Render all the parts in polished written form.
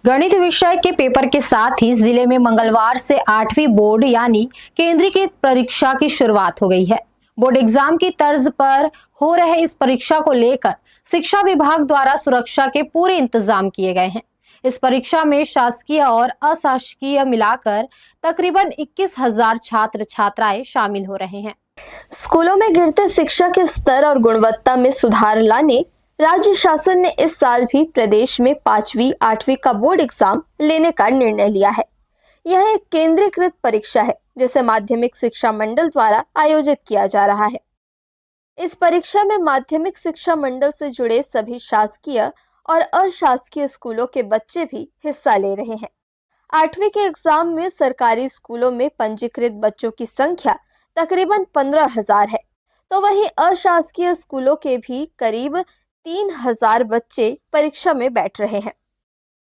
गणित विषय के पेपर के साथ ही जिले में मंगलवार से 8वीं बोर्ड यानी केंद्रीकृत परीक्षा की शुरुआत हो गई है। बोर्ड एग्जाम की तर्ज पर हो रहे इस परीक्षा को लेकर शिक्षा विभाग द्वारा सुरक्षा के पूरे इंतजाम किए गए हैं। इस परीक्षा में शासकीय और अशासकीय मिलाकर तकरीबन 21,000 छात्र छात्राएं शामिल हो रहे हैं। स्कूलों में गिरते शिक्षा के स्तर और गुणवत्ता में सुधार लाने राज्य शासन ने इस साल भी प्रदेश में 5वीं 8वीं का बोर्ड एग्जाम लेने का निर्णय लिया है। यह एक केंद्रीकृत परीक्षा है जिसे माध्यमिक शिक्षा मंडल द्वारा आयोजित किया जा रहा है। इस परीक्षा में माध्यमिक शिक्षा मंडल से जुड़े सभी शासकीय और अशासकीय स्कूलों के बच्चे भी हिस्सा ले रहे हैं। 8वीं के एग्जाम में सरकारी स्कूलों में पंजीकृत बच्चों की संख्या तकरीबन 15,000 है, तो वहीं अशासकीय स्कूलों के भी करीब 3,000 बच्चे परीक्षा में बैठ रहे हैं।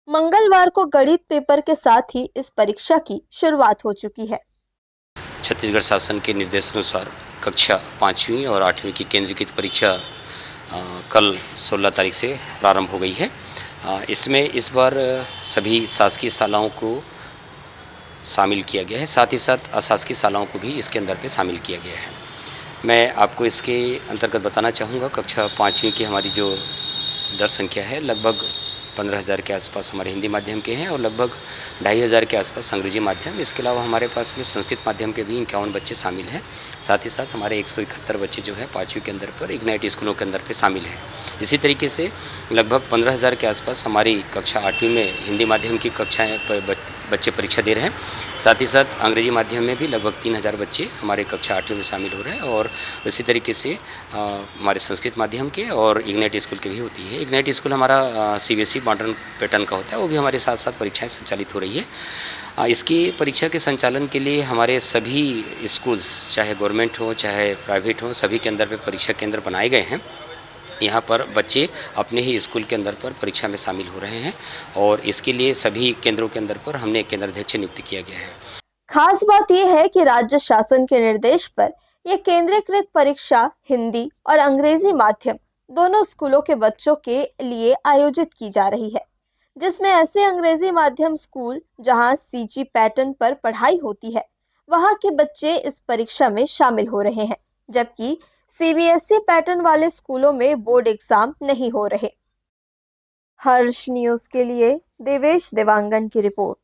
मंगलवार को गणित पेपर के साथ ही इस परीक्षा की शुरुआत हो चुकी है। छत्तीसगढ़ शासन के निर्देशानुसार कक्षा 5वीं और 8वीं की केंद्रीकृत परीक्षा कल 16 तारीख से प्रारंभ हो गई है। इसमें इस बार सभी शासकीय शालाओं को शामिल किया गया है, साथ ही साथ अशासकीय शालाओं को भी इसके अंदर पे शामिल किया गया है। मैं आपको इसके अंतर्गत बताना चाहूँगा, कक्षा 5वीं की हमारी जो दर संख्या है लगभग 15,000 के आसपास हमारे हिंदी माध्यम के हैं और लगभग 2,500 के आसपास अंग्रेजी माध्यम। इसके अलावा हमारे पास में संस्कृत माध्यम के भी 51 बच्चे शामिल हैं। साथ ही साथ हमारे 171 बच्चे जो है 5वीं के अंदर पर इग्नाइट स्कूलों के अंदर पे शामिल हैं। इसी तरीके से लगभग 15,000 के आसपास हमारी कक्षा 8वीं में हिंदी माध्यम की कक्षाएँ पर बच्चे परीक्षा दे रहे हैं। साथ ही साथ अंग्रेजी माध्यम में भी लगभग 3,000 बच्चे हमारे कक्षा 8वीं में शामिल हो रहे हैं और इसी तरीके से हमारे संस्कृत माध्यम के और इग्नाइट स्कूल के भी होती है। इग्नाइट स्कूल हमारा CBSE मॉडर्न पैटर्न का होता है, वो भी हमारे साथ साथ परीक्षाएं संचालित हो रही है। इसकी परीक्षा के संचालन के लिए हमारे सभी स्कूल्स, चाहे गवर्नमेंट हो चाहे प्राइवेट हो, सभी के अंदर पे परीक्षा केंद्र बनाए गए हैं। यहाँ पर बच्चे अपने ही स्कूल के अंदर पर परीक्षा में शामिल हो रहे हैं और इसके लिए सभी केंद्रों के अंदर पर हमने केंद्राध्यक्ष नियुक्त किया गया है। खास बात यह है कि राज्य शासन के निर्देश पर यह केंद्रीकृत परीक्षा हिंदी और अंग्रेजी माध्यम दोनों स्कूलों के बच्चों के लिए आयोजित की जा रही है, जिसमें ऐसे अंग्रेजी माध्यम स्कूल जहां CG पैटर्न पर पढ़ाई होती है वहां के बच्चे इस परीक्षा में शामिल हो रहे हैं, जबकि CBSE पैटर्न वाले स्कूलों में बोर्ड एग्जाम नहीं हो रहे। हर्ष न्यूज के लिए देवेश देवांगन की रिपोर्ट।